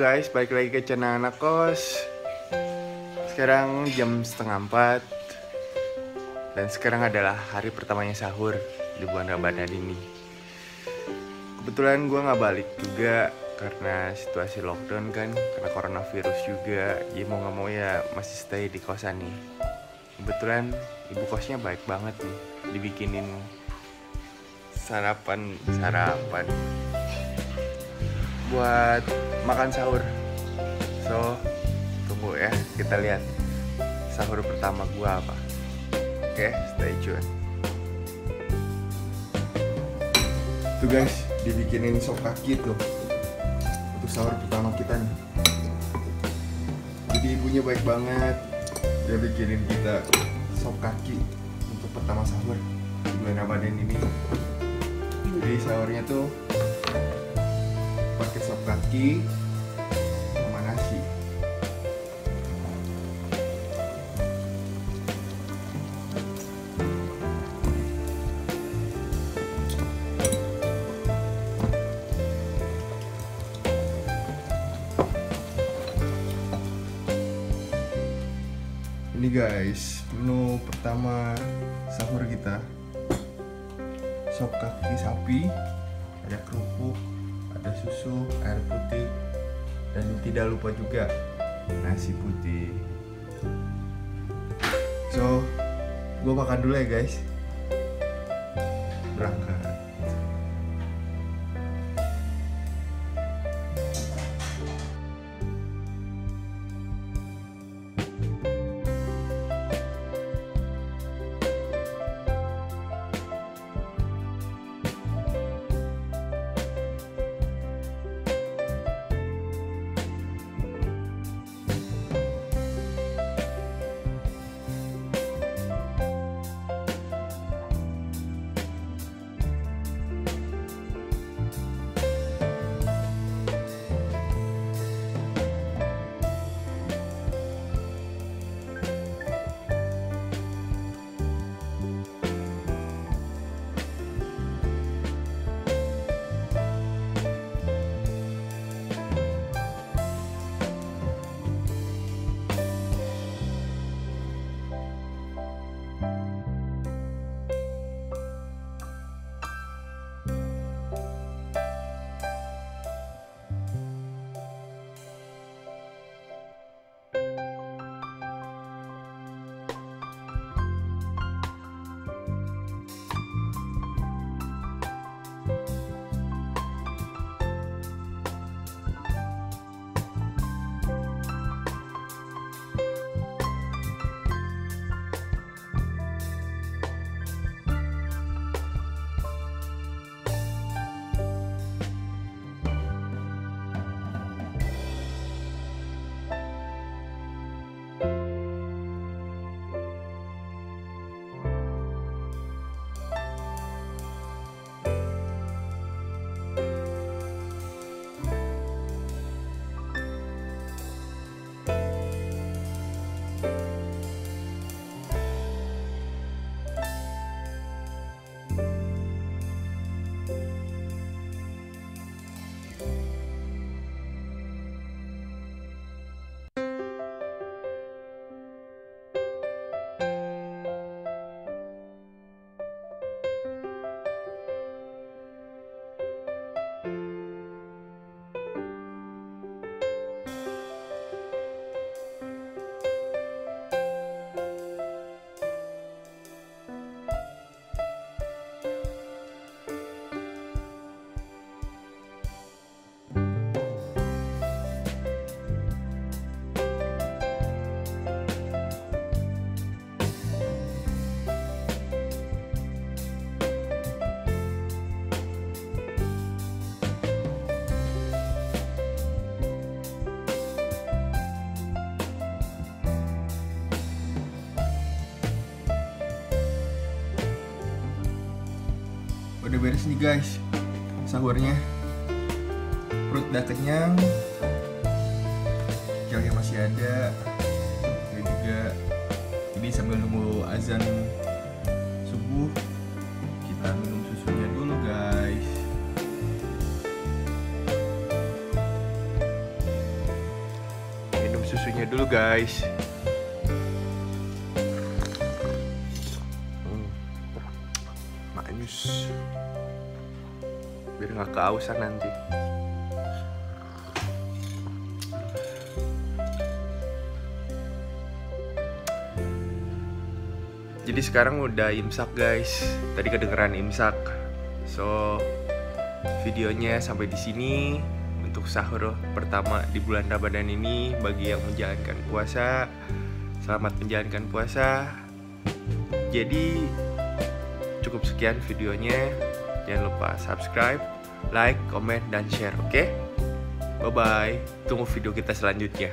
guys, balik lagi ke channel anak kos. Sekarang jam 3:30 dan sekarang adalah hari pertamanya sahur di bulan Ramadan ini. Kebetulan gue nggak balik juga karena situasi lockdown kan, karena coronavirus juga. Jadi mau nggak mau ya masih stay di kosan nih. Kebetulan ibu kosnya baik banget nih, dibikinin sarapan buat makan sahur. So, tunggu ya, kita lihat sahur pertama gua apa. Oke, stay tune. Tuh guys, dibikinin sop kaki tuh untuk sahur pertama kita nih. Jadi ibunya baik banget, dia bikinin kita sop kaki untuk pertama sahur di bulan Ramadan ini. Jadi sahurnya tuh pakai sop kaki sama nasi. Ini guys, menu pertama sahur kita. Sop kaki sapi, ada kerupuk, ada susu, air putih, dan tidak lupa juga nasi putih. So, gue makan dulu ya guys. Berangkat. Udah beres nih guys sahurnya. Perut udah kenyang, kayaknya masih ada. Ini juga, ini sambil nunggu azan subuh, kita minum susunya dulu guys. dulu guys. Manis. Biar nggak kehausan nanti. Jadi sekarang udah imsak guys. Tadi kedengeran imsak. So videonya sampai di sini untuk sahur pertama di bulan Ramadan ini. Bagi yang menjalankan puasa, selamat menjalankan puasa. Jadi cukup sekian videonya. Jangan lupa subscribe, like, comment, dan share. Oke? Bye bye. Tunggu video kita selanjutnya.